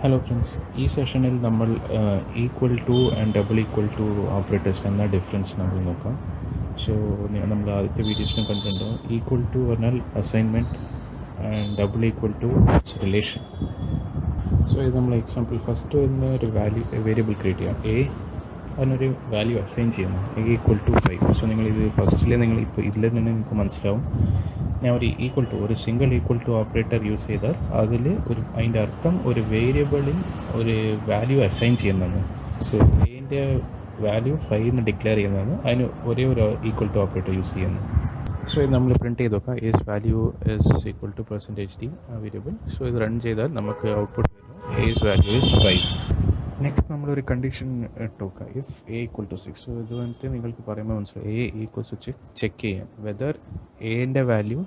Hello friends, ഈ സെഷനിൽ നമ്മൾ equal to and double equal to operators എന്ന ഡിഫറൻസ് നമ്മൾ നോക്കാം. സോ നമ്മൾ ആദ്യത്തെ വീഡിയോസിനും കണ്ടിട്ടുണ്ട്. ഈക്വൽ ടു പറഞ്ഞാൽ assignment and double equal to it's relation. So ഇത് നമ്മൾ എക്സാമ്പിൾ ഫസ്റ്റ് വരുന്ന ഒരു വേരിയബിൾ ക്രിയേറ്റ് ചെയ്യാം. എ അതിനൊരു വാല്യൂ അസൈൻ ചെയ്യുന്നു, എ ഈക്വൽ ടു 5. സോ നിങ്ങളിത് ഫസ്റ്റിൽ ഇപ്പോൾ ഇതിൽ നിന്ന് നിങ്ങൾക്ക് മനസ്സിലാവും. ഞാൻ ഒരു ഈക്വൽ ടു ഒരു single equal to operator use ചെയ്താൽ അതിൽ അതിൻ്റെ അർത്ഥം ഒരു വേരിയബിളിൽ ഒരു വാല്യൂ അസൈൻ ചെയ്യുന്നതാണ്. സോ എൻ്റെ വാല്യൂ 5 എന്ന് ഡിക്ലെയർ ചെയ്യുന്നതാണ്, അതിന് ഒരേ ഒരു ഈക്വൽ ടു ഓപ്പറേറ്റർ യൂസ് ചെയ്യുന്നത്. സോ ഇത് നമ്മൾ പ്രിൻറ്റ് ചെയ്ത് നോക്കാം. A's value is equal to %d variable. So ഇത് റൺ ചെയ്താൽ നമുക്ക് ഔട്ട്പുട്ട് വരുന്നു ഏസ് വാല്യൂ ഇസ് 5. നെക്സ്റ്റ് നമ്മളൊരു കണ്ടീഷൻ ഇട്ട് നോക്കാം. If a equal to 6. So ഇത് വന്നിട്ട് നിങ്ങൾക്ക് പറയുമ്പോൾ മനസ്സിലാവും എ ഈക്വൽ ടു ചെക്ക് ചെയ്യാം വെദർ എൻ്റെ വാല്യൂ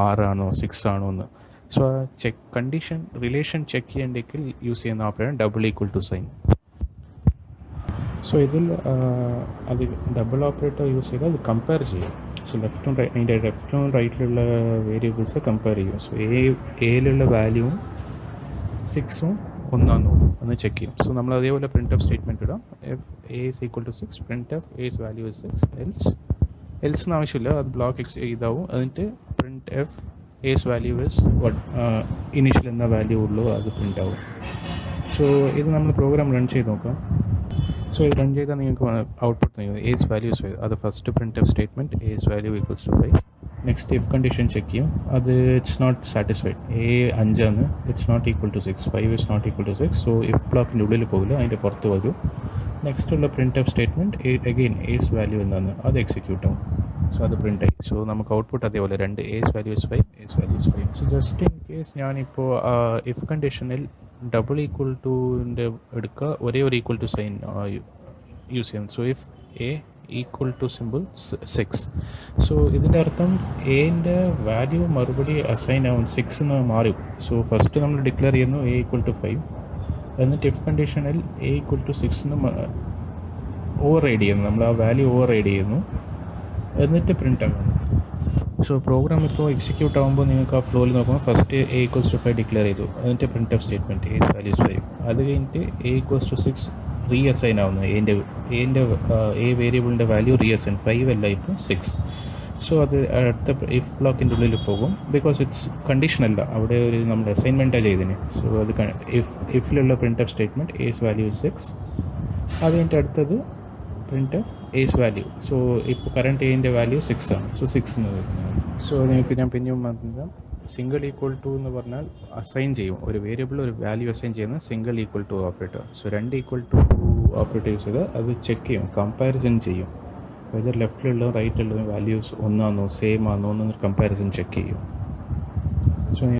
6 ആണോ 6 ആണോ എന്ന്. സോ കണ്ടീഷൻ റിലേഷൻ ചെക്ക് ചെയ്യണമെങ്കിൽ യൂസ് ചെയ്യുന്ന operation double equal to sign. So ഇതിൽ അത് ഡബിൾ ഓപ്പറേറ്റർ യൂസ് ചെയ്താൽ അത് കമ്പയർ ചെയ്യും. സോ അതിൻ്റെ ലെഫ്റ്റും റൈറ്റിലുള്ള വേരിയബിൾസ് കമ്പയർ ചെയ്യും. സോ എയിലുള്ള വാല്യൂവും 6ഉം ഒന്നാണോ എന്ന് ചെക്ക് ചെയ്യും. സോ നമ്മൾ അതേപോലെ പ്രിൻ്റ് ഓഫ് സ്റ്റേറ്റ്മെൻറ്റ് ഇടാം. If a is equal to 6, print of a's value is 6. എൽസിന് ആവശ്യമില്ല, അത് ബ്ലോക്ക് ഇതാവും. എന്നിട്ട് print f a's value is initial എന്ന വാല്യൂ ഉള്ളൂ, അത് പ്രിൻ്റ് ആവും. സോ ഇത് നമ്മൾ പ്രോഗ്രാം റൺ ചെയ്ത് നോക്കാം. സോ ഇത് റൺ ചെയ്താൽ നിങ്ങൾക്ക് ഔട്ട്പുട്ട് നൽകുന്നത് ഏസ് വാല്യൂ ഇസ് 5. അത് first print of statement as value equals to 5. Next if condition check ചെയ്യും. അത് ഇറ്റ്സ് നോട്ട് സാറ്റിസ്ഫൈഡ്. എ 5 ആണ്, it's not equal to 6. 5 is not equal to 6. So if ബ്ലോക്കിൻ്റെ ഉള്ളിൽ പോകില്ല, അതിൻ്റെ പുറത്ത് വരും. നെക്സ്റ്റ് ഉള്ള print of statement again as value എന്നാണ്, അത് എക്സിക്യൂട്ട് ആവും. സോ അത് പ്രിൻ്റ് ആയി. സോ നമുക്ക് ഔട്ട്പുട്ട് അതേപോലെ 2 a's value is 5, a's value is 5. So just in case ഞാനിപ്പോൾ ഇഫ് കണ്ടീഷനിൽ ഡബിൾ ഈക്വൽ ടുൻ്റെ എടുക്കുക, ഒരേ ഒരു ഈക്വൽ ടു സൈൻ യൂസ് ചെയ്യുന്നു. So if a equal to simple 6. So ഇതിൻ്റെ അർത്ഥം എൻ്റെ വാല്യൂ മറുപടി അസൈൻ ആവും 6 എന്ന് മാറും. സോ ഫസ്റ്റ് നമ്മൾ ഡിക്ലെയർ ചെയ്യുന്നു എ ഈക്വൽ ടു 5. എന്നിട്ട് ഇഫ് കണ്ടീഷനിൽ എ ഈക്വൽ ടു 6 എന്ന് ഓവർ റൈഡ് ചെയ്യുന്നു, നമ്മൾ ആ വാല്യൂ ഓവർ റൈഡ് ചെയ്യുന്നു, എന്നിട്ട് പ്രിൻ്റ് ആകുന്നു. സോ പ്രോഗ്രാം ഇപ്പോൾ എക്സിക്യൂട്ട് ആകുമ്പോൾ നിങ്ങൾക്ക് ആ ഫ്ലോയിൽ നോക്കുമ്പോൾ first a equals to 5 declare ചെയ്തു, എന്നിട്ട് print of statement a's values 5. അത് കഴിഞ്ഞിട്ട് a equals to 6 reassign ആവുന്നു. എ വേരിയബിളിൻ്റെ വാല്യൂ റീ അസൈൻ 5 അല്ല, ഇപ്പോൾ 6. സോ അത് അടുത്ത ഇഫ് ബ്ലോക്കിൻ്റെ ഉള്ളിൽ പോകും, ബിക്കോസ് ഇറ്റ്സ് കണ്ടീഷൻ അല്ല, അവിടെ ഒരു നമ്മൾ അസൈൻമെൻറ്റാണ് ചെയ്തതിന്. സോ അത് ഇഫിലുള്ള print of statement as value 6. അത് കഴിഞ്ഞിട്ട് അടുത്തത് print of as value. So ഇപ്പോൾ കറണ്ട് എൻ്റെ വാല്യൂ 6 ആണ്. സോ 6 എന്ന് വരുന്നത്. സോ നിങ്ങൾക്ക് ഞാൻ പിന്നെയും പറഞ്ഞാൽ സിംഗിൾ ഈക്വൽ ടു എന്ന് പറഞ്ഞാൽ അസൈൻ ചെയ്യും, ഒരു വേരിയബിൾ ഒരു വാല്യൂ അസൈൻ ചെയ്യുന്ന single equal to operator. So 2 equal to operator use ചെയ്താൽ അത് ചെക്ക് ചെയ്യും, കമ്പാരിസൺ ചെയ്യും, വെദർ ലെഫ്റ്റിലുള്ള റൈറ്റിലുള്ള വാല്യൂസ് ഒന്നാണോ സെയിം ആണോ എന്ന് കമ്പാരിസൺ ചെക്ക് ചെയ്യും.